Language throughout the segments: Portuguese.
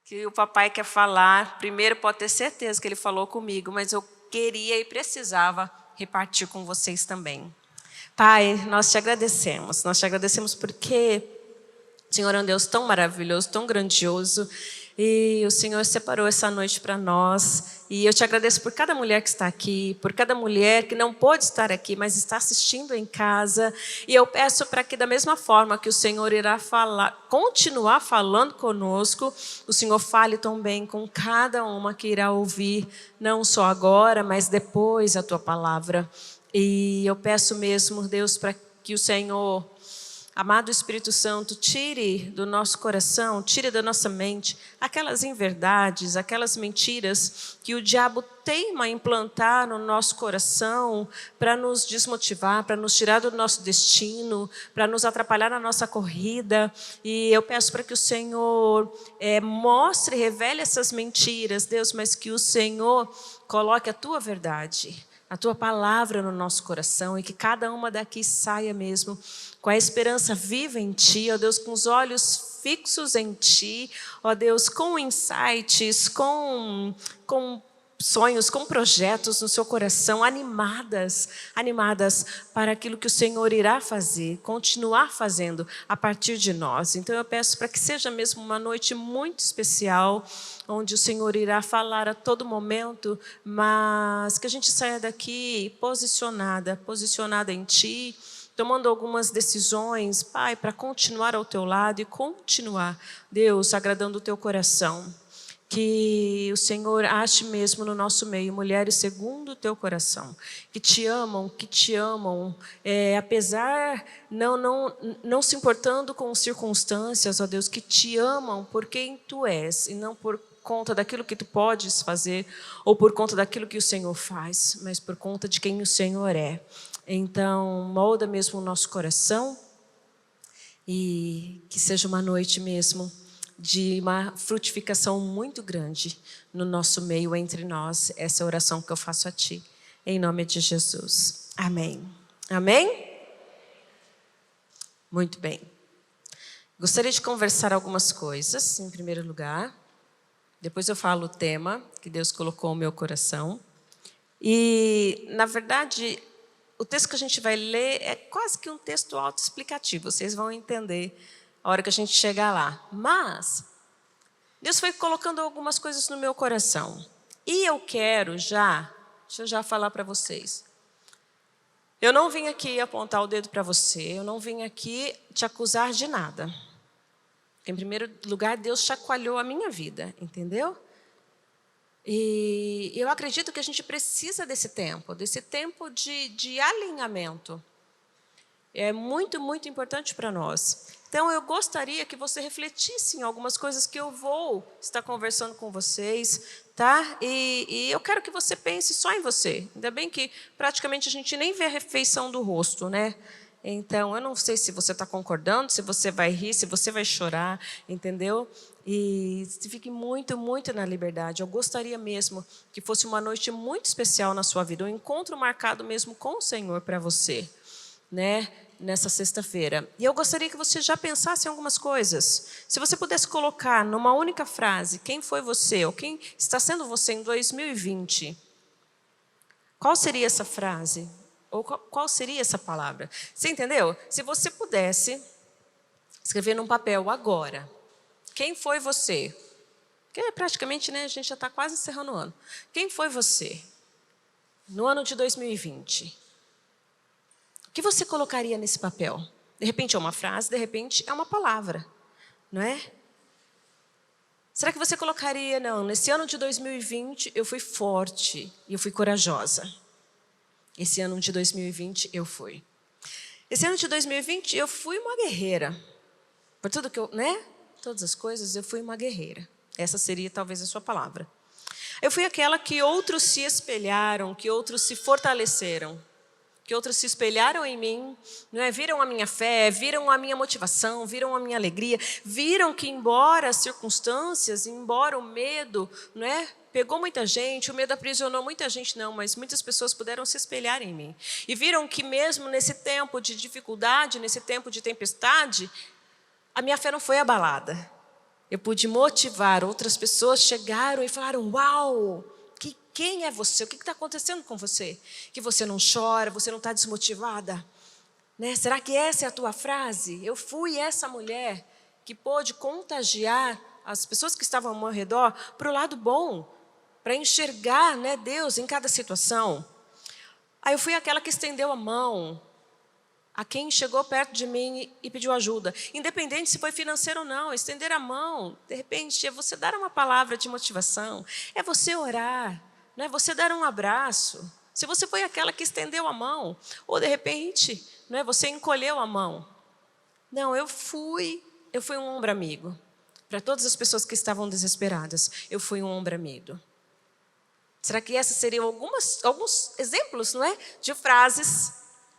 que o papai quer falar. Primeiro, pode ter certeza que ele falou comigo, mas eu queria e precisava repartir com vocês também. Pai, nós te agradecemos porque o Senhor é um Deus tão maravilhoso, tão grandioso, e o Senhor separou essa noite para nós. E eu te agradeço por cada mulher que está aqui, por cada mulher que não pôde estar aqui, mas está assistindo em casa. E eu peço para que, da mesma forma que o Senhor irá falar, continuar falando conosco, o Senhor fale também com cada uma que irá ouvir, não só agora, mas depois a tua palavra. E eu peço mesmo, Deus, para que o Senhor, amado Espírito Santo, tire do nosso coração, tire da nossa mente aquelas inverdades, aquelas mentiras que o diabo teima implantar no nosso coração para nos desmotivar, para nos tirar do nosso destino, para nos atrapalhar na nossa corrida. E eu peço para que o Senhor mostre, revele essas mentiras, Deus, mas que o Senhor coloque a tua verdade, a tua palavra no nosso coração, e que cada uma daqui saia mesmo com a esperança viva em ti, ó Deus, com os olhos fixos em ti, ó Deus, com insights, com sonhos, com projetos no seu coração, animadas para aquilo que o Senhor irá fazer, continuar fazendo a partir de nós. Então eu peço para que seja mesmo uma noite muito especial, onde o Senhor irá falar a todo momento, mas que a gente saia daqui posicionada em ti, tomando algumas decisões, Pai, para continuar ao teu lado e continuar, Deus, agradando o teu coração. Que o Senhor ache mesmo no nosso meio mulheres segundo o teu coração, que te amam, apesar, não se importando com circunstâncias, ó Deus, que te amam por quem tu és e não por conta daquilo que tu podes fazer ou por conta daquilo que o Senhor faz, mas por conta de quem o Senhor é. Então, molda mesmo o nosso coração e que seja uma noite mesmo de uma frutificação muito grande no nosso meio, entre nós. Essa é a oração que eu faço a ti, em nome de Jesus. Amém. Amém? Muito bem. Gostaria de conversar algumas coisas, em primeiro lugar. Depois eu falo o tema que Deus colocou no meu coração. E, na verdade, o texto que a gente vai ler é quase que um texto autoexplicativo. Vocês vão entender a hora que a gente chegar lá. Mas Deus foi colocando algumas coisas no meu coração. E eu quero deixa eu já falar para vocês. Eu não vim aqui apontar o dedo para você, eu não vim aqui te acusar de nada. Em primeiro lugar, Deus chacoalhou a minha vida, entendeu? E eu acredito que a gente precisa desse tempo de alinhamento. É muito, muito importante para nós. Então, eu gostaria que você refletisse em algumas coisas que eu vou estar conversando com vocês, tá? E eu quero que você pense só em você. Ainda bem que praticamente a gente nem vê a refeição do rosto, né? Então, eu não sei se você está concordando, se você vai rir, se você vai chorar, entendeu? E fique muito, muito na liberdade. Eu gostaria mesmo que fosse uma noite muito especial na sua vida, um encontro marcado mesmo com o Senhor para você, né? Nessa sexta-feira. E eu gostaria que você já pensasse em algumas coisas. Se você pudesse colocar numa única frase quem foi você ou quem está sendo você em 2020, qual seria essa frase? Ou qual seria essa palavra? Você entendeu? Se você pudesse escrever num papel agora, quem foi você? Porque praticamente, né, a gente já está quase encerrando o ano. Quem foi você no ano de 2020? O que você colocaria nesse papel? De repente é uma frase, de repente é uma palavra, não é? Será que você colocaria, não, nesse ano de 2020 eu fui forte e eu fui corajosa. Esse ano de 2020 eu fui. Esse ano de 2020 eu fui uma guerreira. Por tudo que eu, né? Todas as coisas, eu fui uma guerreira. Essa seria talvez a sua palavra. Eu fui aquela que outros se espelharam, que outros se fortaleceram, que outros se espelharam em mim, não é? Viram a minha fé, viram a minha motivação, viram a minha alegria, viram que embora as circunstâncias, embora o medo, não é? Pegou muita gente, o medo aprisionou muita gente, não, mas muitas pessoas puderam se espelhar em mim. E viram que mesmo nesse tempo de dificuldade, nesse tempo de tempestade, a minha fé não foi abalada. Eu pude motivar, outras pessoas chegaram e falaram, uau, quem é você? O que está acontecendo com você? Que você não chora, você não está desmotivada? Né? Será que essa é a tua frase? Eu fui essa mulher que pôde contagiar as pessoas que estavam ao meu redor para o lado bom, para enxergar, né, Deus em cada situação. Aí eu fui aquela que estendeu a mão a quem chegou perto de mim e pediu ajuda. Independente se foi financeiro ou não, estender a mão, de repente, é você dar uma palavra de motivação, é você orar, não é você dar um abraço. Se você foi aquela que estendeu a mão, ou de repente, não é você encolheu a mão. Não, eu fui um ombro amigo. Para todas as pessoas que estavam desesperadas, eu fui um ombro amigo. Será que esses seriam alguns exemplos, não é, de frases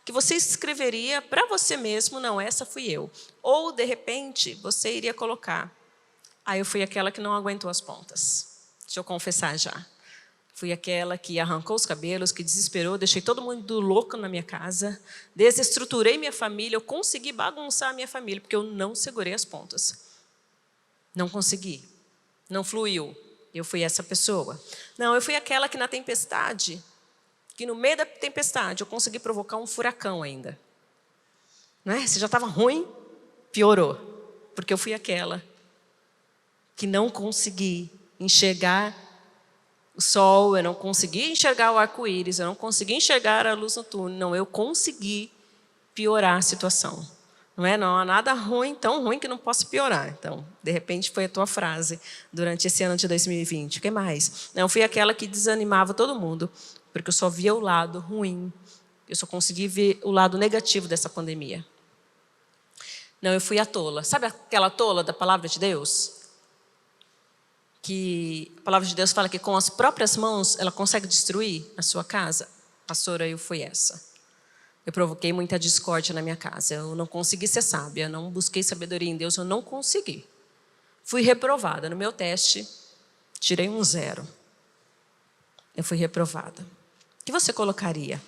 que você escreveria para você mesmo? Não, essa fui eu. Ou, de repente, você iria colocar, eu fui aquela que não aguentou as pontas. Deixa eu confessar já. Fui aquela que arrancou os cabelos, que desesperou, deixei todo mundo louco na minha casa, desestruturei minha família, eu consegui bagunçar a minha família, porque eu não segurei as pontas. Não consegui, não fluiu. Eu fui essa pessoa. Não, eu fui aquela que na tempestade, que no meio da tempestade, eu consegui provocar um furacão ainda. Não é? Se já estava ruim, piorou. Porque eu fui aquela que não consegui enxergar o sol, eu não consegui enxergar o arco-íris, eu não consegui enxergar a luz no túnel. Não, eu consegui piorar a situação. Não há nada ruim, tão ruim que não possa piorar. Então, de repente, foi a tua frase durante esse ano de 2020. O que mais? Não, eu fui aquela que desanimava todo mundo, porque eu só via o lado ruim. Eu só consegui ver o lado negativo dessa pandemia. Não, eu fui a tola. Sabe aquela tola da palavra de Deus? Que a palavra de Deus fala que com as próprias mãos ela consegue destruir a sua casa. Pastora, eu fui essa. Eu provoquei muita discórdia na minha casa. Eu não consegui ser sábia, eu não busquei sabedoria em Deus, eu não consegui. Fui reprovada. No meu teste, tirei um 0. Eu fui reprovada. O que você colocaria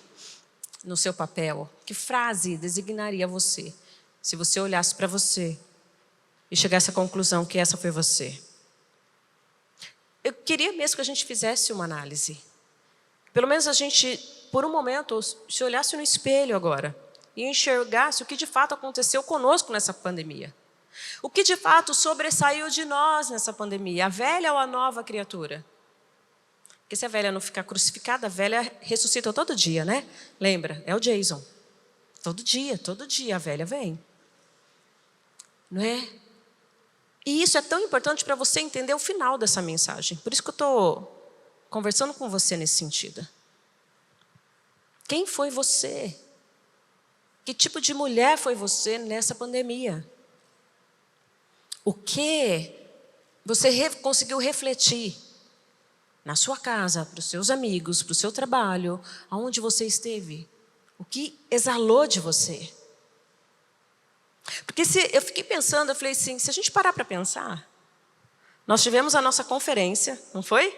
no seu papel? Que frase designaria você, se você olhasse para você e chegasse à conclusão que essa foi você? Eu queria mesmo que a gente fizesse uma análise. Pelo menos a gente, por um momento, se olhasse no espelho agora e enxergasse o que de fato aconteceu conosco nessa pandemia. O que de fato sobressaiu de nós nessa pandemia, a velha ou a nova criatura? Porque se a velha não ficar crucificada, a velha ressuscita todo dia, né? Lembra? É o Jason. Todo dia a velha vem. Não é? E isso é tão importante para você entender o final dessa mensagem. Por isso que eu estou conversando com você nesse sentido. Quem foi você? Que tipo de mulher foi você nessa pandemia? O que você conseguiu refletir na sua casa, para os seus amigos, para o seu trabalho, aonde você esteve? O que exalou de você? Porque eu fiquei pensando, eu falei assim, se a gente parar para pensar, nós tivemos a nossa conferência, não foi?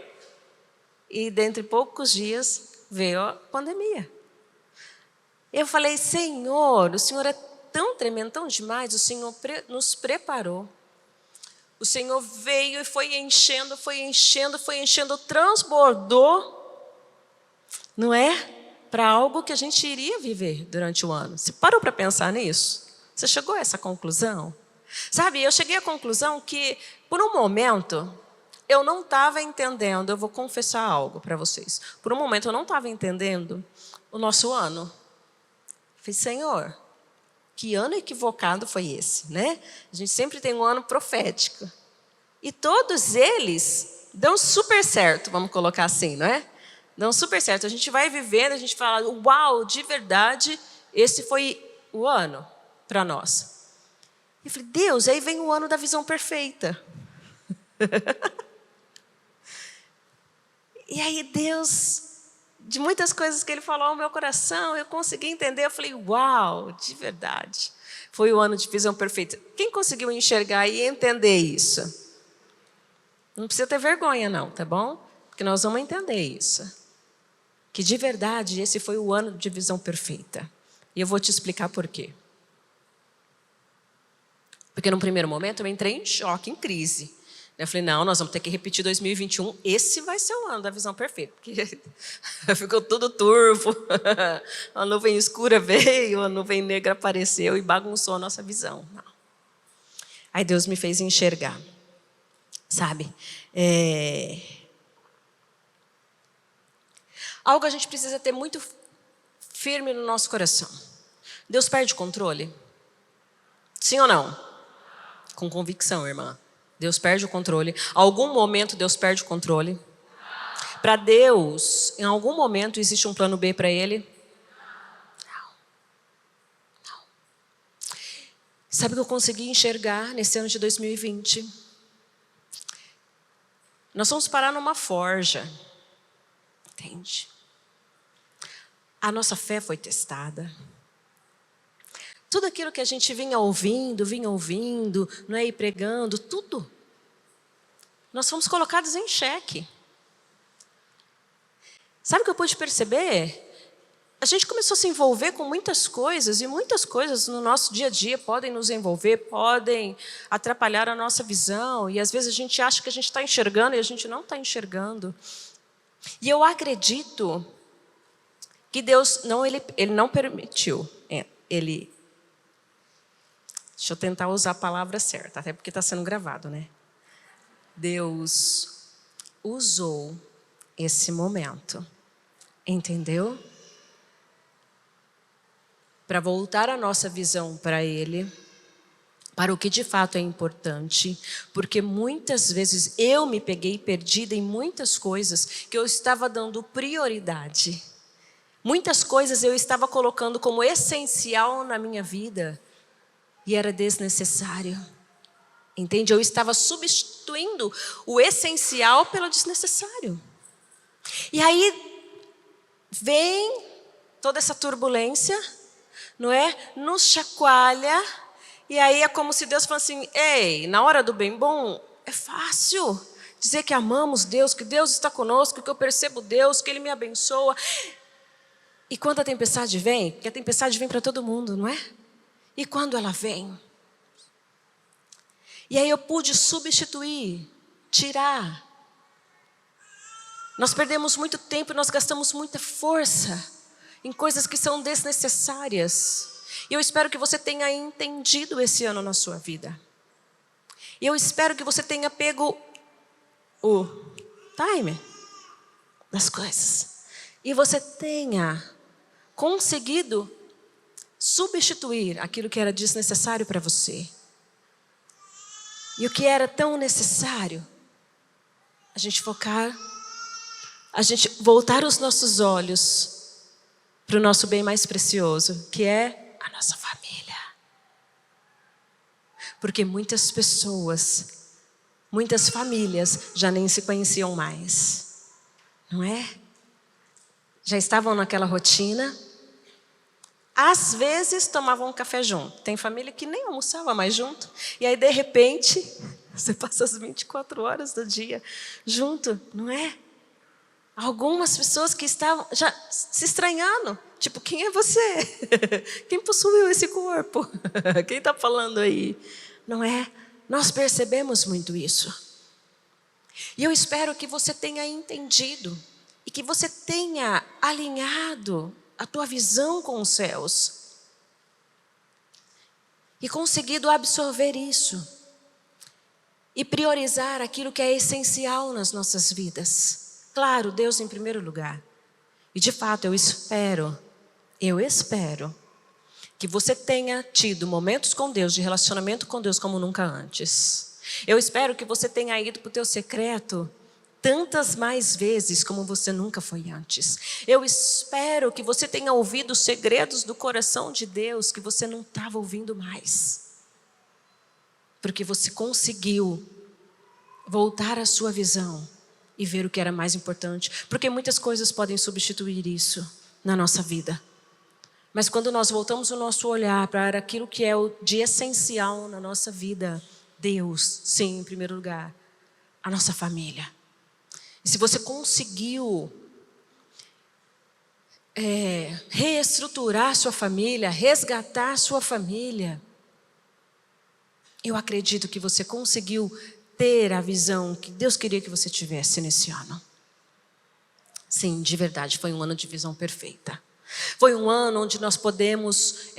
E dentre poucos dias veio a pandemia. Eu falei, Senhor, o Senhor é tão tremendo, tão demais, o Senhor nos preparou. O Senhor veio e foi enchendo, transbordou, não é? Para algo que a gente iria viver durante o ano. Você parou para pensar nisso? Você chegou a essa conclusão? Sabe, eu cheguei à conclusão que, por um momento, eu não estava entendendo, eu vou confessar algo para vocês. Por um momento, eu não estava entendendo o nosso ano. Falei, Senhor, que ano equivocado foi esse, né? A gente sempre tem um ano profético. E todos eles dão super certo, vamos colocar assim, não é? Dão super certo. A gente vai vivendo, a gente fala, uau, de verdade, esse foi o ano para nós. E eu falei, Deus, aí vem o ano da visão perfeita. E aí Deus, de muitas coisas que Ele falou ao meu coração, eu consegui entender, eu falei, uau, de verdade. Foi o ano de visão perfeita. Quem conseguiu enxergar e entender isso? Não precisa ter vergonha não, tá bom? Porque nós vamos entender isso. Que de verdade esse foi o ano de visão perfeita. E eu vou te explicar por quê. Porque num primeiro momento eu entrei em choque, em crise. Eu falei, não, nós vamos ter que repetir 2021, esse vai ser o ano da visão perfeita. Porque ficou tudo turvo, a nuvem escura veio, a nuvem negra apareceu e bagunçou a nossa visão. Não. Aí Deus me fez enxergar, sabe? Algo a gente precisa ter muito firme no nosso coração. Deus perde o controle? Sim ou não? Com convicção, irmã. Deus perde o controle. Algum momento Deus perde o controle? Para Deus, em algum momento existe um plano B para Ele? Não. Sabe o que eu consegui enxergar nesse ano de 2020? Nós vamos parar numa forja. Entende? A nossa fé foi testada. Tudo aquilo que a gente vinha ouvindo, não é? E pregando, tudo. Nós fomos colocados em xeque. Sabe o que eu pude perceber? A gente começou a se envolver com muitas coisas, e muitas coisas no nosso dia a dia podem nos envolver, podem atrapalhar a nossa visão, e às vezes a gente acha que a gente está enxergando e a gente não está enxergando. E eu acredito que Deus, ele não permitiu, deixa eu tentar usar a palavra certa, até porque está sendo gravado, né? Deus usou esse momento, entendeu? Para voltar a nossa visão para Ele, para o que de fato é importante, porque muitas vezes eu me peguei perdida em muitas coisas que eu estava dando prioridade. Muitas coisas eu estava colocando como essencial na minha vida e era desnecessário. Entende? Eu estava substituindo o essencial pelo desnecessário. E aí vem toda essa turbulência, não é? Nos chacoalha, e aí é como se Deus falasse assim, ei, na hora do bem bom, é fácil dizer que amamos Deus, que Deus está conosco, que eu percebo Deus, que Ele me abençoa. E quando a tempestade vem, porque a tempestade vem para todo mundo, não é? E quando ela vem? E aí eu pude substituir, tirar. Nós perdemos muito tempo, nós gastamos muita força em coisas que são desnecessárias. E eu espero que você tenha entendido esse ano na sua vida. E eu espero que você tenha pego o time das coisas. E você tenha conseguido substituir aquilo que era desnecessário para você. E o que era tão necessário, a gente focar, a gente voltar os nossos olhos para o nosso bem mais precioso, que é a nossa família. Porque muitas pessoas, muitas famílias já nem se conheciam mais, não é? Já estavam naquela rotina. Às vezes tomavam um café junto. Tem família que nem almoçava mais junto. E aí, de repente, você passa as 24 horas do dia junto, não é? Algumas pessoas que estavam já se estranhando. Tipo, quem é você? Quem possuiu esse corpo? Quem está falando aí? Não é? Nós percebemos muito isso. E eu espero que você tenha entendido e que você tenha alinhado a tua visão com os céus e conseguido absorver isso e priorizar aquilo que é essencial nas nossas vidas. Claro, Deus em primeiro lugar. E de fato eu espero que você tenha tido momentos com Deus, de relacionamento com Deus como nunca antes. Eu espero que você tenha ido para o teu secreto tantas mais vezes como você nunca foi antes. Eu espero que você tenha ouvido os segredos do coração de Deus que você não estava ouvindo mais. Porque você conseguiu voltar à sua visão e ver o que era mais importante. Porque muitas coisas podem substituir isso na nossa vida. Mas quando nós voltamos o nosso olhar para aquilo que é de essencial na nossa vida, Deus, sim, em primeiro lugar, a nossa família. E se você conseguiu reestruturar sua família, resgatar sua família, Eu acredito que você conseguiu ter a visão que Deus queria que você tivesse nesse ano. Sim, de verdade, foi um ano de visão perfeita. Foi um ano onde nós podemos...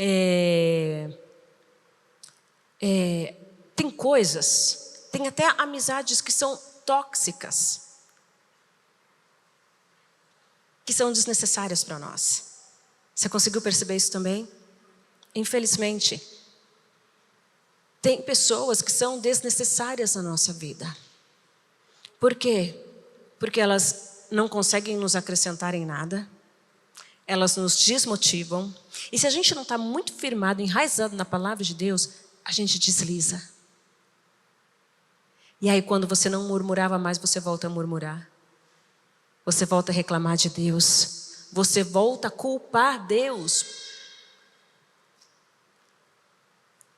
tem coisas, tem até amizades que são tóxicas, que são desnecessárias para nós. Você conseguiu perceber isso também? Infelizmente, tem pessoas que são desnecessárias na nossa vida. Por quê? Porque elas não conseguem nos acrescentar em nada, elas nos desmotivam, e se a gente não está muito firmado, enraizado na palavra de Deus, a gente desliza. E aí quando você não murmurava mais, você volta a murmurar. Você volta a reclamar de Deus. Você volta a culpar Deus.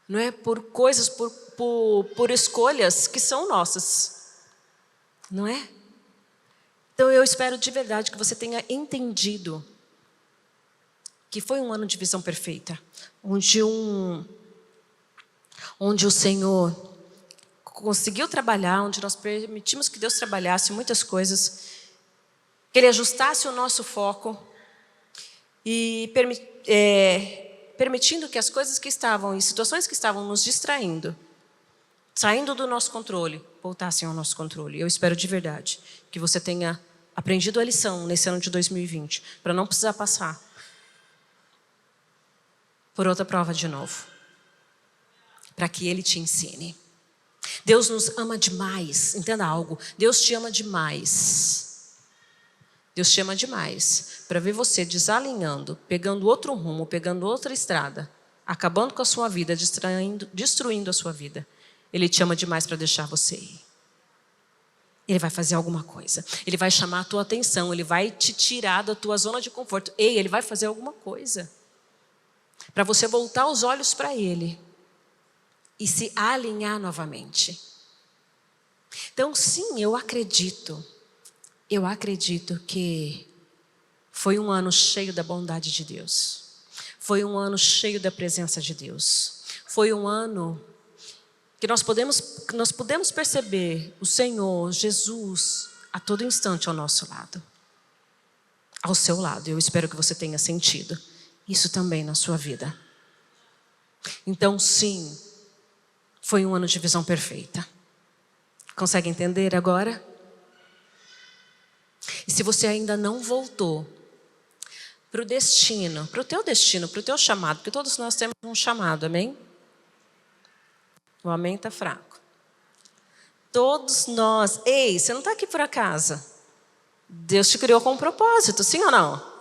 Não é por coisas, por escolhas que são nossas. Não é? Então eu espero de verdade que você tenha entendido que foi um ano de visão perfeita. Onde o Senhor conseguiu trabalhar, onde nós permitimos que Deus trabalhasse muitas coisas, que Ele ajustasse o nosso foco e permitindo que as coisas que estavam, e situações que estavam nos distraindo, saindo do nosso controle, voltassem ao nosso controle. Eu espero de verdade que você tenha aprendido a lição nesse ano de 2020, para não precisar passar por outra prova de novo, para que Ele te ensine. Deus nos ama demais, entenda algo, Deus te ama demais. Deus te ama demais para ver você desalinhando, pegando outro rumo, pegando outra estrada, acabando com a sua vida, destruindo a sua vida. Ele te ama demais para deixar você ir. Ele vai fazer alguma coisa, Ele vai chamar a tua atenção, Ele vai te tirar da tua zona de conforto. Ei, Ele vai fazer alguma coisa para você voltar os olhos para Ele e se alinhar novamente. Então sim, eu acredito que foi um ano cheio da bondade de Deus. Foi um ano cheio da presença de Deus. Foi um ano que nós podemos perceber o Senhor, Jesus, a todo instante ao nosso lado. Ao seu lado. Eu espero que você tenha sentido isso também na sua vida. Então sim, foi um ano de visão perfeita. Consegue entender agora? E se você ainda não voltou para o destino, para o teu chamado, porque todos nós temos um chamado, amém? O amém está fraco. Todos nós, ei, você não está aqui por acaso. Deus te criou com um propósito, sim ou não?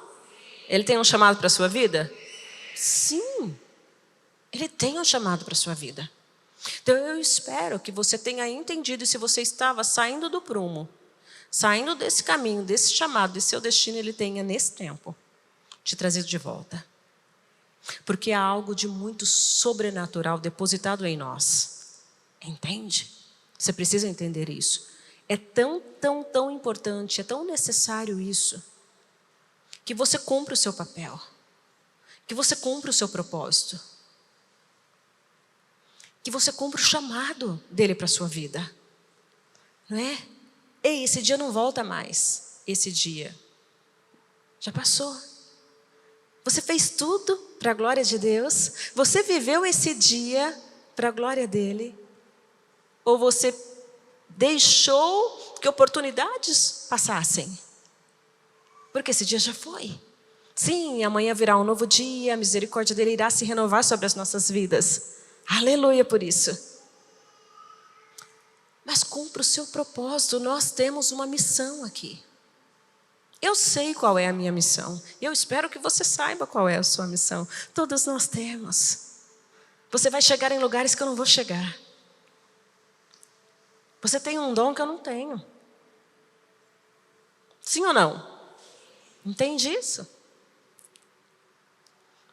Ele tem um chamado para a sua vida? Sim, Ele tem um chamado para a sua vida. Então eu espero que você tenha entendido, e se você estava saindo do prumo, saindo desse caminho, desse chamado, desse seu destino, Ele tenha nesse tempo te trazido de volta. Porque há algo de muito sobrenatural depositado em nós. Entende? Você precisa entender isso. É tão importante, é tão necessário isso, que você cumpra o seu papel, que você cumpra o seu propósito, que você cumpra o chamado dele para a sua vida. Não é? Ei, esse dia não volta mais. Esse dia já passou. Você fez tudo para a glória de Deus? Você viveu esse dia para a glória dele? Ou você deixou que oportunidades passassem? Porque esse dia já foi. Sim, amanhã virá um novo dia, a misericórdia dele irá se renovar sobre as nossas vidas. Aleluia por isso. Mas cumpra o seu propósito, nós temos uma missão aqui. Eu sei qual é a minha missão. Eu espero que você saiba qual é a sua missão. Todos nós temos. Você vai chegar em lugares que eu não vou chegar. Você tem um dom que eu não tenho. Sim ou não? Entende isso?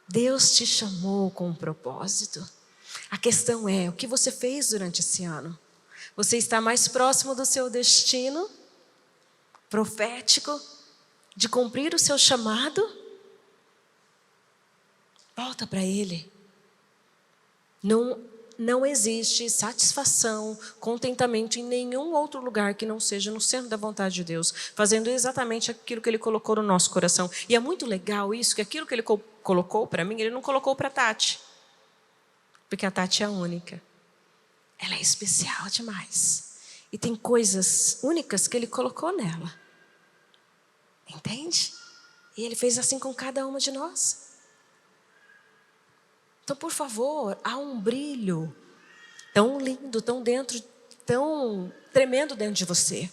Deus te chamou com um propósito. A questão é, o que você fez durante esse ano? Você está mais próximo do seu destino profético, de cumprir o seu chamado? Volta para Ele. Não não existe satisfação, contentamento em nenhum outro lugar que não seja no centro da vontade de Deus, fazendo exatamente aquilo que Ele colocou no nosso coração. E é muito legal isso, que aquilo que Ele colocou para mim, Ele não colocou para a Tati. Porque a Tati é única. Ela é especial demais. E tem coisas únicas que Ele colocou nela. Entende? E Ele fez assim com cada uma de nós. Então, por favor, há um brilho tão lindo, tão dentro, tão tremendo dentro de você.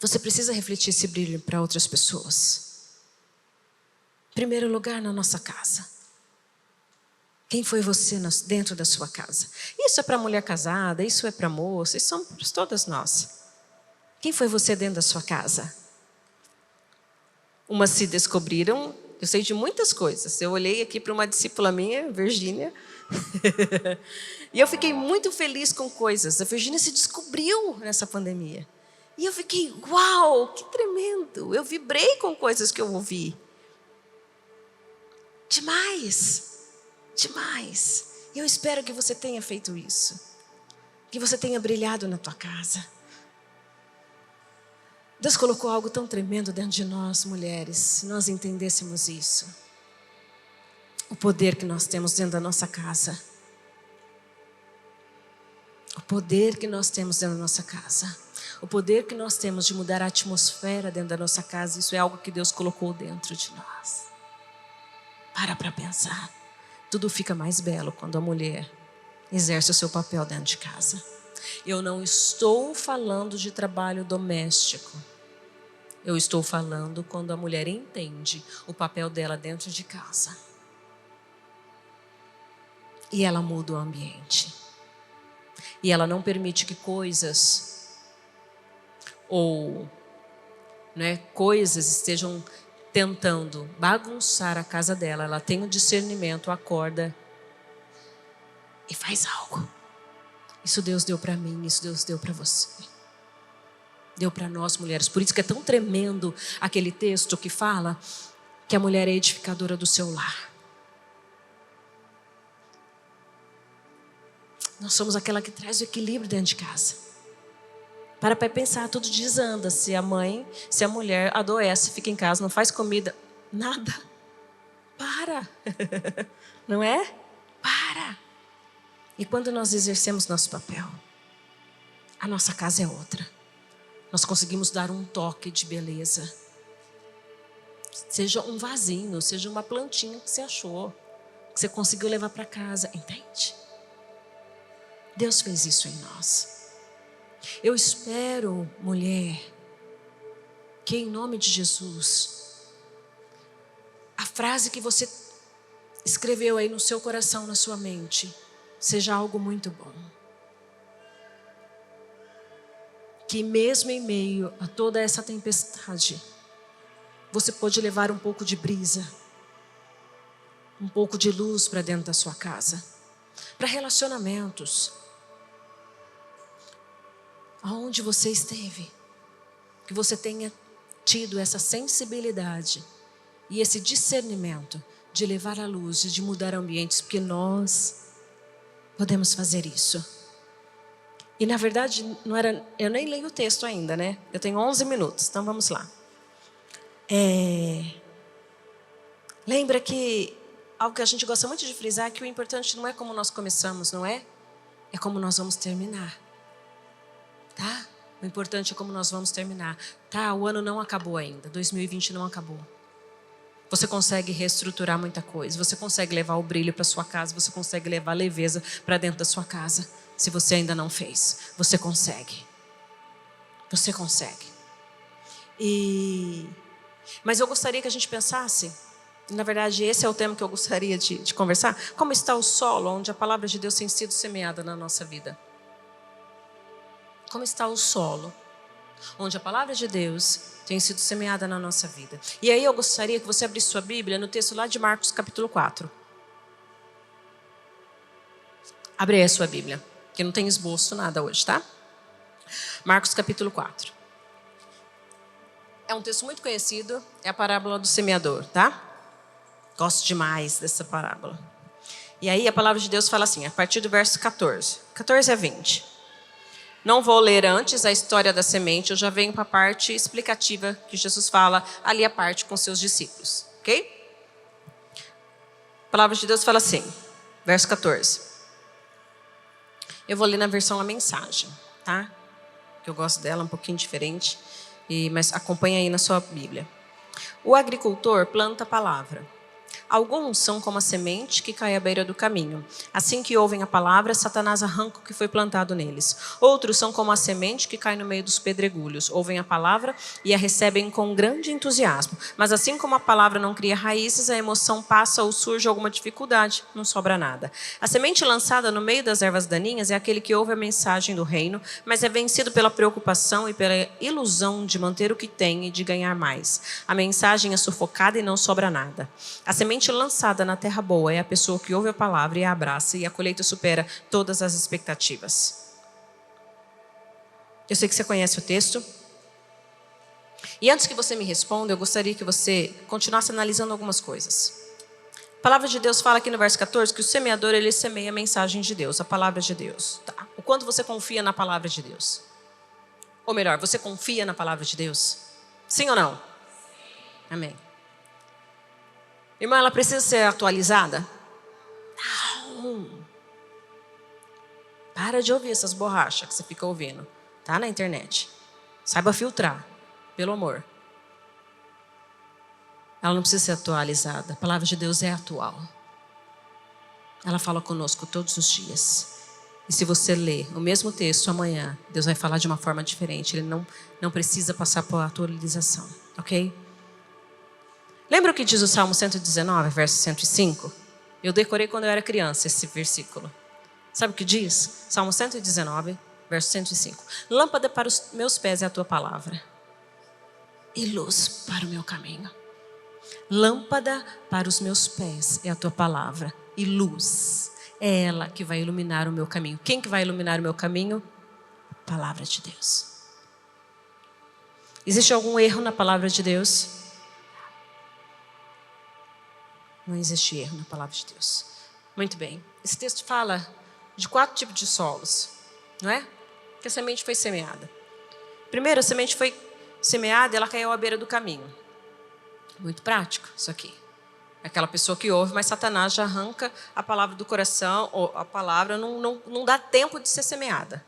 Você precisa refletir esse brilho para outras pessoas. Em primeiro lugar, na nossa casa. Quem foi você dentro da sua casa? Isso é para mulher casada, isso é para moça, isso são para todas nós. Quem foi você dentro da sua casa? Umas se descobriram, eu sei de muitas coisas. Eu olhei aqui para uma discípula minha, Virgínia, e eu fiquei muito feliz com coisas. A Virgínia se descobriu nessa pandemia. E eu fiquei, uau, que tremendo. Eu vibrei com coisas que eu ouvi. Demais, demais. E eu espero que você tenha feito isso. Que você tenha brilhado na tua casa. Deus colocou algo tão tremendo dentro de nós, mulheres, se nós entendêssemos isso. O poder que nós temos dentro da nossa casa. O poder que nós temos dentro da nossa casa. O poder que nós temos de mudar a atmosfera dentro da nossa casa. Isso é algo que Deus colocou dentro de nós. Para pensar. Tudo fica mais belo quando a mulher exerce o seu papel dentro de casa. Eu não estou falando de trabalho doméstico. Eu estou falando quando a mulher entende o papel dela dentro de casa. E ela muda o ambiente. E ela não permite que coisas coisas estejam tentando bagunçar a casa dela. Ela tem o discernimento, acorda e faz algo. Isso Deus deu para mim, isso Deus deu para você. Deu para nós mulheres. Por isso que é tão tremendo aquele texto que fala que a mulher é edificadora do seu lar. Nós somos aquela que traz o equilíbrio dentro de casa. Para pensar, tudo desanda. Se a mulher adoece, fica em casa, não faz comida, nada. Para. Não é? Para. E quando nós exercemos nosso papel, a nossa casa é outra. Nós conseguimos dar um toque de beleza. Seja um vasinho, seja uma plantinha que você achou, que você conseguiu levar para casa, entende? Deus fez isso em nós. Eu espero, mulher, que em nome de Jesus, a frase que você escreveu aí no seu coração, na sua mente, seja algo muito bom. Que mesmo em meio a toda essa tempestade, você pode levar um pouco de brisa, um pouco de luz para dentro da sua casa, para relacionamentos. Aonde você esteve, que você tenha tido essa sensibilidade e esse discernimento de levar a luz e de mudar ambientes, porque nós podemos fazer isso. E na verdade, eu nem leio o texto ainda, né? Eu tenho 11 minutos, então vamos lá. Lembra que algo que a gente gosta muito de frisar é que o importante não é como nós começamos, não é? É como nós vamos terminar. Tá? O importante é como nós vamos terminar. Tá, o ano não acabou ainda, 2020 não acabou. Você consegue reestruturar muita coisa, você consegue levar o brilho para sua casa, você consegue levar a leveza para dentro da sua casa. Se você ainda não fez, você consegue. Você consegue. Mas eu gostaria que a gente pensasse, na verdade esse é o tema que eu gostaria de conversar, como está o solo onde a palavra de Deus tem sido semeada na nossa vida. Como está o solo onde a palavra de Deus tem sido semeada na nossa vida. E aí eu gostaria que você abrisse sua Bíblia no texto lá de Marcos capítulo 4. Abre aí a sua Bíblia, que não tem esboço nada hoje, tá? Marcos capítulo 4. É um texto muito conhecido, é a parábola do semeador, tá? Gosto demais dessa parábola. E aí a palavra de Deus fala assim, a partir do verso 14. 14 a 20. Não vou ler antes a história da semente, eu já venho para a parte explicativa que Jesus fala ali a parte com seus discípulos. Ok? A palavra de Deus fala assim, verso 14. Eu vou ler na versão A Mensagem, tá? Que eu gosto dela, um pouquinho diferente, mas acompanha aí na sua Bíblia. O agricultor planta a palavra. Alguns são como a semente que cai à beira do caminho. Assim que ouvem a palavra, Satanás arranca o que foi plantado neles. Outros são como a semente que cai no meio dos pedregulhos. Ouvem a palavra e a recebem com grande entusiasmo. Mas assim como a palavra não cria raízes, a emoção passa ou surge alguma dificuldade, não sobra nada. A semente lançada no meio das ervas daninhas é aquele que ouve a mensagem do reino, mas é vencido pela preocupação e pela ilusão de manter o que tem e de ganhar mais. A mensagem é sufocada e não sobra nada. A semente lançada na terra boa é a pessoa que ouve a palavra e a abraça, e a colheita supera todas as expectativas. Eu sei que você conhece o texto. E antes que você me responda, eu gostaria que você continuasse analisando algumas coisas. A palavra de Deus fala aqui no verso 14 que o semeador, ele semeia a mensagem de Deus, a palavra de Deus. Tá? O quanto você confia na palavra de Deus? Ou melhor, você confia na palavra de Deus? Sim ou não? Amém. Irmã, ela precisa ser atualizada? Não. Para de ouvir essas borrachas que você fica ouvindo. Tá na internet. Saiba filtrar, pelo amor. Ela não precisa ser atualizada. A palavra de Deus é atual. Ela fala conosco todos os dias. E se você ler o mesmo texto amanhã, Deus vai falar de uma forma diferente. Ele não precisa passar por atualização. Ok? Lembra o que diz o Salmo 119, verso 105? Eu decorei quando eu era criança esse versículo. Sabe o que diz? Salmo 119, verso 105. Lâmpada para os meus pés é a tua palavra, e luz para o meu caminho. Lâmpada para os meus pés é a tua palavra, e luz. É ela que vai iluminar o meu caminho. Quem que vai iluminar o meu caminho? A palavra de Deus. Existe algum erro na palavra de Deus? Não existe erro na palavra de Deus. Muito bem. Esse texto fala de 4 tipos de solos, não é? Que a semente foi semeada. Primeiro, a semente foi semeada e ela caiu à beira do caminho. Muito prático isso aqui. É aquela pessoa que ouve, mas Satanás já arranca a palavra do coração, ou a palavra não dá tempo de ser semeada.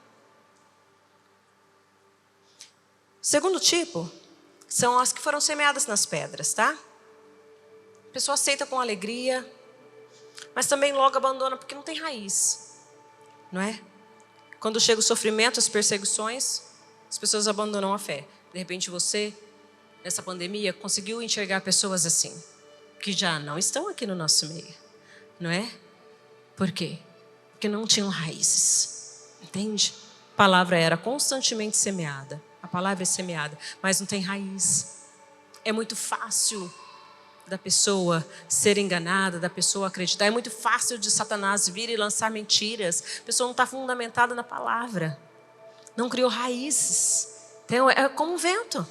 Segundo tipo, são as que foram semeadas nas pedras, tá? A pessoa aceita com alegria, mas também logo abandona porque não tem raiz, não é? Quando chega o sofrimento, as perseguições, as pessoas abandonam a fé. De repente você, nessa pandemia, conseguiu enxergar pessoas assim, que já não estão aqui no nosso meio, não é? Por quê? Porque não tinham raízes, entende? A palavra era constantemente semeada, a palavra é semeada, mas não tem raiz. É muito fácil da pessoa ser enganada, da pessoa acreditar. É muito fácil de Satanás vir e lançar mentiras. A pessoa não está fundamentada na palavra. Não criou raízes. Então, é como um vento,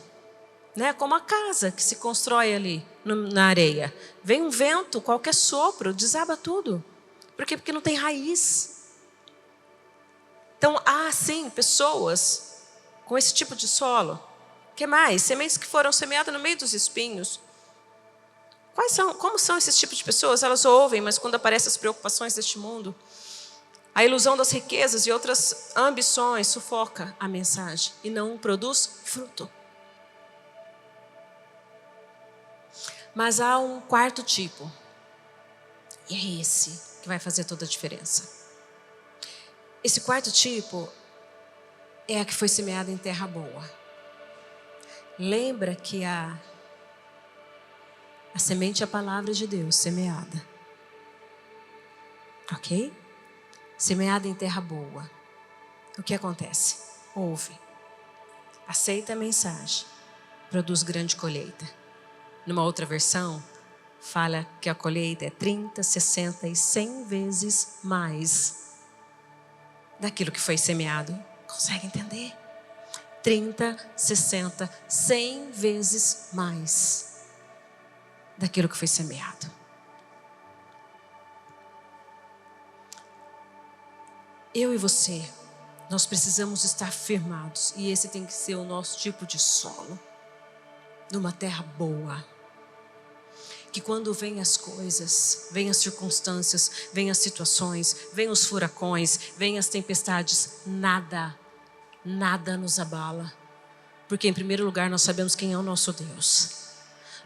né? Como a casa que se constrói ali na areia. Vem um vento, qualquer sopro, desaba tudo. Por quê? Porque não tem raiz. Então, há sim pessoas com esse tipo de solo. O que mais? Sementes que foram semeadas no meio dos espinhos. Como são esses tipos de pessoas? Elas ouvem, mas quando aparecem as preocupações deste mundo, a ilusão das riquezas e outras ambições sufoca a mensagem e não produz fruto. Mas há um quarto tipo, e é esse que vai fazer toda a diferença. Esse quarto tipo é a que foi semeada em terra boa. Lembra que a semente é a palavra de Deus semeada. Ok? Semeada em terra boa. O que acontece? Ouve. Aceita a mensagem. Produz grande colheita. Numa outra versão, fala que a colheita é 30, 60 e 100 vezes mais daquilo que foi semeado. Consegue entender? 30, 60, 100 vezes mais daquilo que foi semeado. eu e você, nós precisamos estar firmados. E esse tem que ser o nosso tipo de solo. Numa terra boa. Que quando vem as coisas, vem as circunstâncias, vem as situações, vem os furacões, vem as tempestades, nada nos abala. Porque em primeiro lugar nós sabemos quem é o nosso Deus.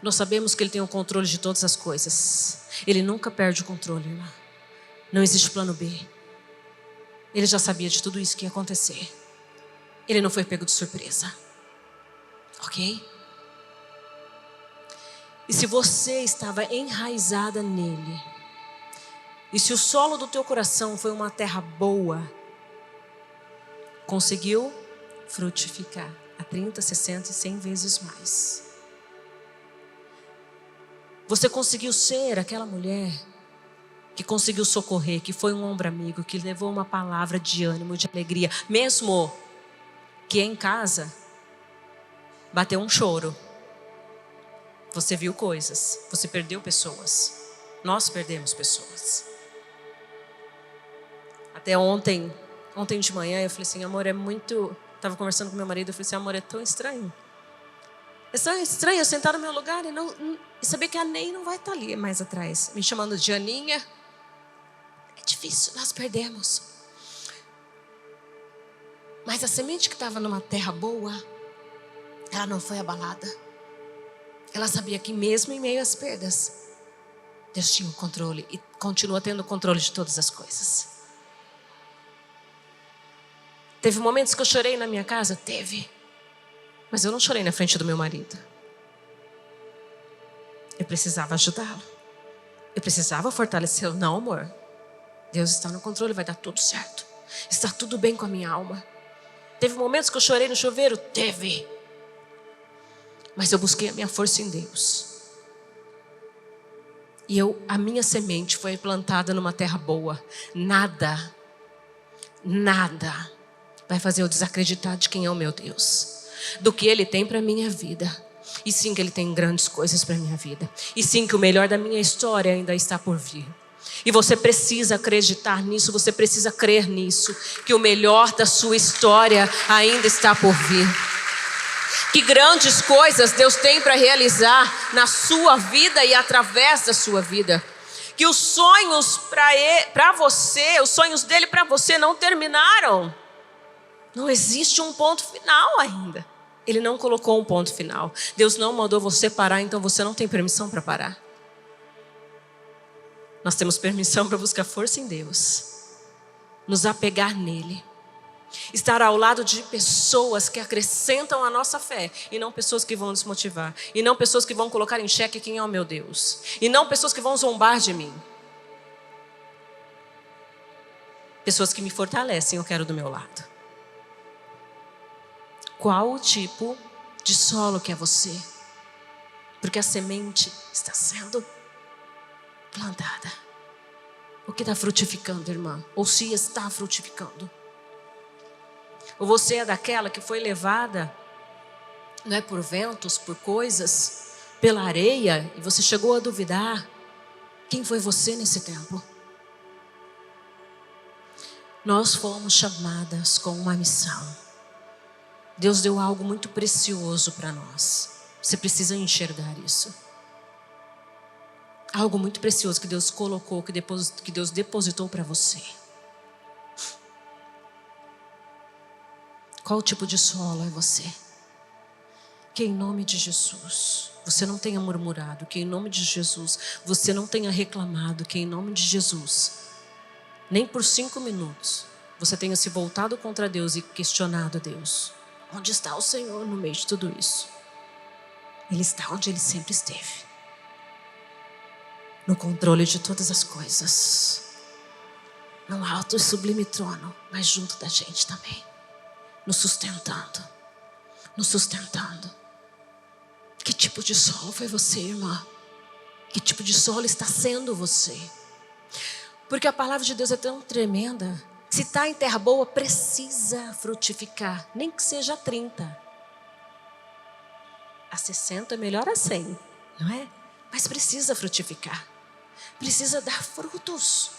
Nós sabemos que Ele tem o controle de todas as coisas. Ele nunca perde o controle, irmã. Não existe plano B. Ele já sabia de tudo isso que ia acontecer. Ele não foi pego de surpresa. Ok? E se você estava enraizada nele, e se o solo do teu coração foi uma terra boa, conseguiu frutificar a 30, 60 e 100 vezes mais. Você conseguiu ser aquela mulher que conseguiu socorrer, que foi um ombro amigo, que levou uma palavra de ânimo, de alegria, mesmo que em casa bateu um choro. Você viu coisas, você perdeu pessoas, nós perdemos pessoas. Até ontem de manhã eu falei assim, amor, estava conversando com meu marido, eu falei assim, amor, é tão estranho. É tão estranho eu sentar no meu lugar e saber que a Ney não vai estar ali mais atrás, me chamando de Aninha. É difícil, nós perdemos. Mas a semente que estava numa terra boa, ela não foi abalada. Ela sabia que mesmo em meio às perdas, Deus tinha o controle e continua tendo o controle de todas as coisas. Teve momentos que eu chorei na minha casa? Teve. Mas eu não chorei na frente do meu marido. Eu precisava ajudá-lo. Eu precisava fortalecê-lo. Não, amor. Deus está no controle, vai dar tudo certo. Está tudo bem com a minha alma. Teve momentos que eu chorei no chuveiro? Teve. Mas eu busquei a minha força em Deus. E a minha semente foi plantada numa terra boa. Nada vai fazer eu desacreditar de quem é o meu Deus, do que Ele tem para a minha vida. E sim que Ele tem grandes coisas para a minha vida. E sim que o melhor da minha história ainda está por vir. E você precisa acreditar nisso, você precisa crer nisso, que o melhor da sua história ainda está por vir. Que grandes coisas Deus tem para realizar na sua vida e através da sua vida. Que os sonhos para você, os sonhos dele para você não terminaram. Não existe um ponto final ainda. Ele não colocou um ponto final. Deus não mandou você parar, então você não tem permissão para parar. Nós temos permissão para buscar força em Deus, nos apegar nele, estar ao lado de pessoas que acrescentam a nossa fé, e não pessoas que vão nos motivar, e não pessoas que vão colocar em xeque quem é o meu Deus, e não pessoas que vão zombar de mim. Pessoas que me fortalecem, eu quero do meu lado. Qual o tipo de solo que é você? Porque a semente está sendo plantada. O que está frutificando, irmã? Ou se está frutificando? Ou você é daquela que foi levada, não é por ventos, por coisas, pela areia, e você chegou a duvidar? Quem foi você nesse tempo? Nós fomos chamadas com uma missão. Deus deu algo muito precioso para nós. Você precisa enxergar isso. Algo muito precioso que Deus colocou, que Deus depositou para você. Qual tipo de solo é você? Que em nome de Jesus você não tenha murmurado, que em nome de Jesus você não tenha reclamado, que em nome de Jesus nem por 5 minutos você tenha se voltado contra Deus e questionado a Deus. Onde está o Senhor no meio de tudo isso? Ele está onde Ele sempre esteve, no controle de todas as coisas, no alto e sublime trono, mas junto da gente também, nos sustentando, nos sustentando. Que tipo de solo foi você, irmã? Que tipo de solo está sendo você? Porque a palavra de Deus é tão tremenda. Se está em terra boa, precisa frutificar, nem que seja 30. A 60 é melhor a 100, não é? Mas precisa frutificar, precisa dar frutos.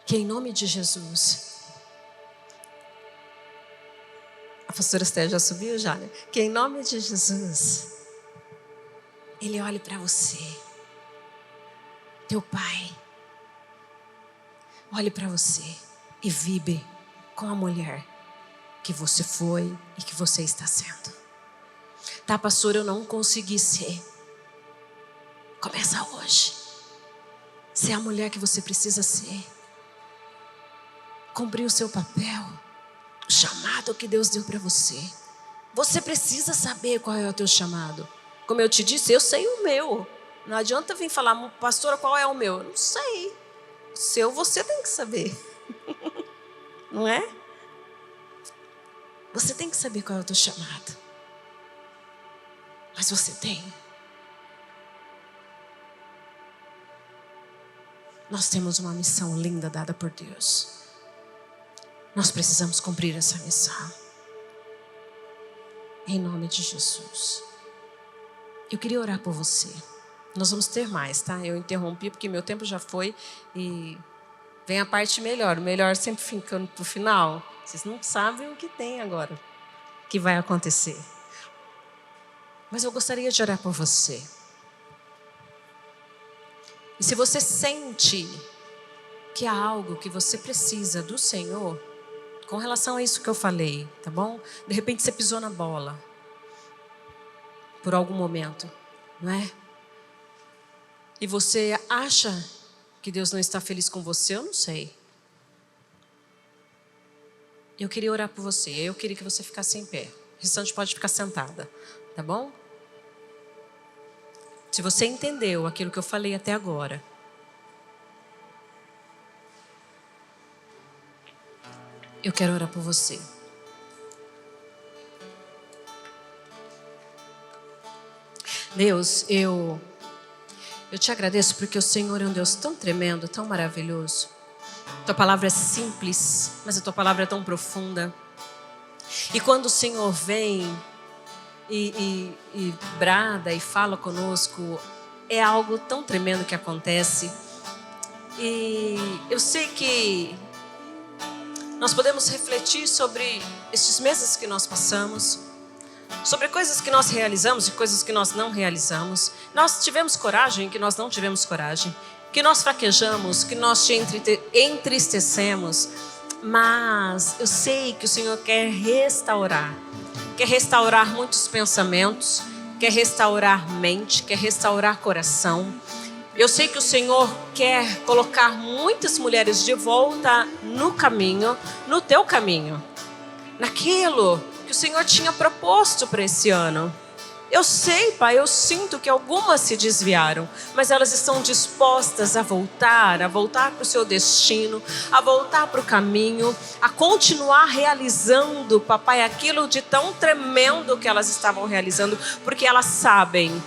que em nome de Jesus, a pastora Esther já subiu já, né? Que em nome de Jesus, Ele olhe para você, teu pai, olhe para você e vibre com a mulher que você foi e que você está sendo. Tá, pastor, eu não consegui ser. Começa hoje. Ser a mulher que você precisa ser. Cumprir o seu papel. O chamado que Deus deu para você. Você precisa saber qual é o teu chamado. Como eu te disse, eu sei o meu. Não adianta vir falar, pastora, qual é o meu? Eu não sei. O seu você tem que saber. Não é? Você tem que saber qual é o teu chamado. Mas você tem. Nós temos uma missão linda dada por Deus. Nós precisamos cumprir essa missão. Em nome de Jesus. Eu queria orar por você. Nós vamos ter mais, tá? Eu interrompi porque meu tempo já foi e vem a parte melhor. O melhor sempre ficando para o final. Vocês não sabem o que tem agora, que vai acontecer. Mas eu gostaria de orar por você. E se você sente que há algo que você precisa do Senhor, com relação a isso que eu falei, tá bom? De repente você pisou na bola. Por algum momento, não é? E você acha que Deus não está feliz com você? Eu não sei. Eu queria orar por você. Eu queria que você ficasse em pé. O restante pode ficar sentada, tá bom? Se você entendeu aquilo que eu falei até agora, eu quero orar por você. Deus, eu te agradeço porque o Senhor é um Deus tão tremendo, tão maravilhoso. Tua palavra é simples, mas a tua palavra é tão profunda. E quando o Senhor vem e brada e fala conosco, é algo tão tremendo que acontece. E eu sei que nós podemos refletir sobre estes meses que nós passamos, sobre coisas que nós realizamos e coisas que nós não realizamos. Nós tivemos coragem, que nós não tivemos coragem, que nós fraquejamos, que nós te entristecemos. Mas eu sei que o Senhor quer restaurar muitos pensamentos, quer restaurar mente, quer restaurar coração. Eu sei que o Senhor quer colocar muitas mulheres de volta no caminho, no teu caminho, naquilo que o Senhor tinha proposto para esse ano. Eu sei, Pai, eu sinto que algumas se desviaram, mas elas estão dispostas a voltar para o seu destino, a voltar para o caminho, a continuar realizando, Papai, aquilo de tão tremendo que elas estavam realizando, porque elas sabem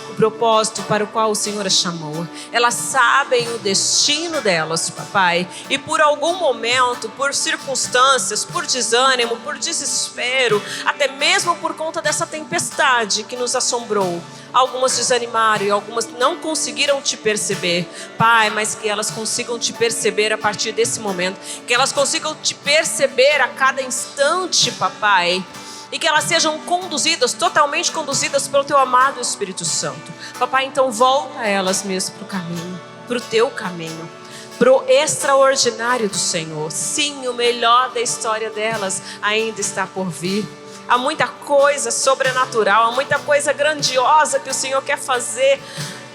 o propósito para o qual o Senhor as chamou. Elas sabem o destino delas, Papai. E por algum momento, por circunstâncias, por desânimo, por desespero, até mesmo por conta dessa tempestade que nos assombrou, algumas desanimaram e algumas não conseguiram te perceber, Pai, mas que elas consigam te perceber a partir desse momento, que elas consigam te perceber a cada instante, Papai. E que elas sejam conduzidas, totalmente conduzidas pelo teu amado Espírito Santo. Papai, então volta elas mesmo para o caminho, para o teu caminho, para o extraordinário do Senhor. Sim, o melhor da história delas ainda está por vir. Há muita coisa sobrenatural, há muita coisa grandiosa que o Senhor quer fazer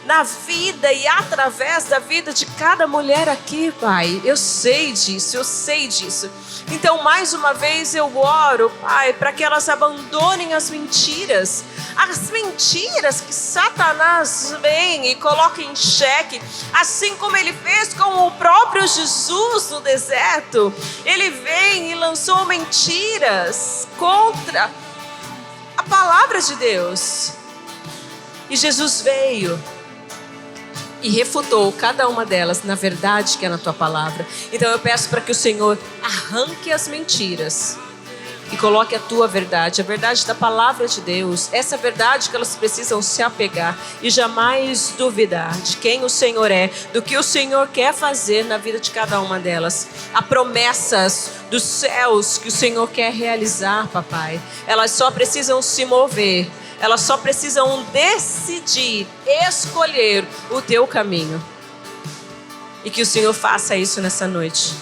na vida e através da vida de cada mulher aqui, Pai. Eu sei disso. Então, mais uma vez eu oro, Pai, para que elas abandonem as mentiras que Satanás vem e coloca em xeque, assim como ele fez com o próprio Jesus no deserto. Ele vem e lançou mentiras contra a palavra de Deus. E Jesus veio e refutou cada uma delas na verdade que é na tua palavra. Então eu peço para que o Senhor arranque as mentiras e coloque a tua verdade, a verdade da palavra de Deus, essa verdade que elas precisam se apegar e jamais duvidar de quem o Senhor é, do que o Senhor quer fazer na vida de cada uma delas. Há promessas dos céus que o Senhor quer realizar, papai. Elas só precisam se mover, elas só precisam decidir, escolher o teu caminho. E que o Senhor faça isso nessa noite.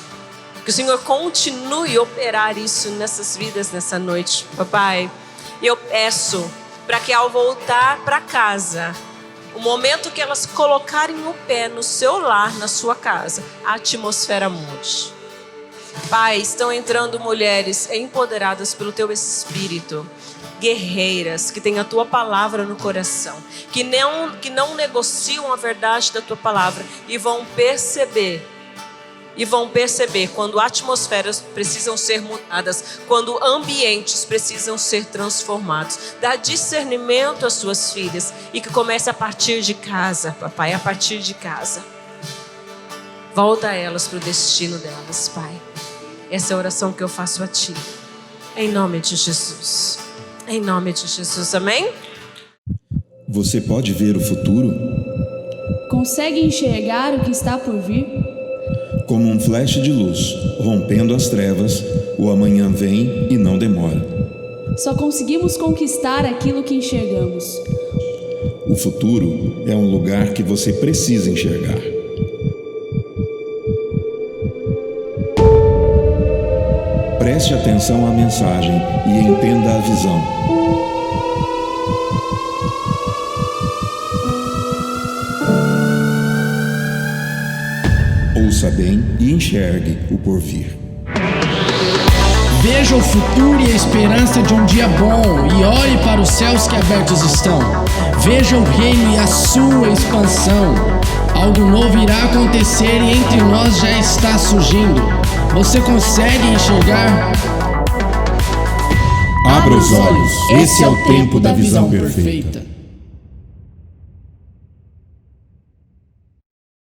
Que o Senhor continue a operar isso nessas vidas nessa noite, papai. E eu peço para que ao voltar para casa, o momento que elas colocarem o pé no seu lar, na sua casa, a atmosfera mude. Pai, estão entrando mulheres empoderadas pelo teu Espírito, guerreiras, que têm a tua palavra no coração, que não negociam a verdade da tua palavra e vão perceber quando atmosferas precisam ser mudadas, quando ambientes precisam ser transformados. Dá discernimento às suas filhas e que comece a partir de casa, papai, a partir de casa. Volta elas para o destino delas, Pai. Essa é a oração que eu faço a Ti, em nome de Jesus. Em nome de Jesus, amém? Você pode ver o futuro? Consegue enxergar o que está por vir? Como um flash de luz, rompendo as trevas, o amanhã vem e não demora. Só conseguimos conquistar aquilo que enxergamos. O futuro é um lugar que você precisa enxergar. Preste atenção à mensagem e entenda a visão. Ouça bem e enxergue o porvir. Veja o futuro e a esperança de um dia bom e olhe para os céus que abertos estão. Veja o reino e a sua expansão. Algo novo irá acontecer e entre nós já está surgindo. Você consegue enxergar? Abra os olhos, esse é o tempo da visão perfeita.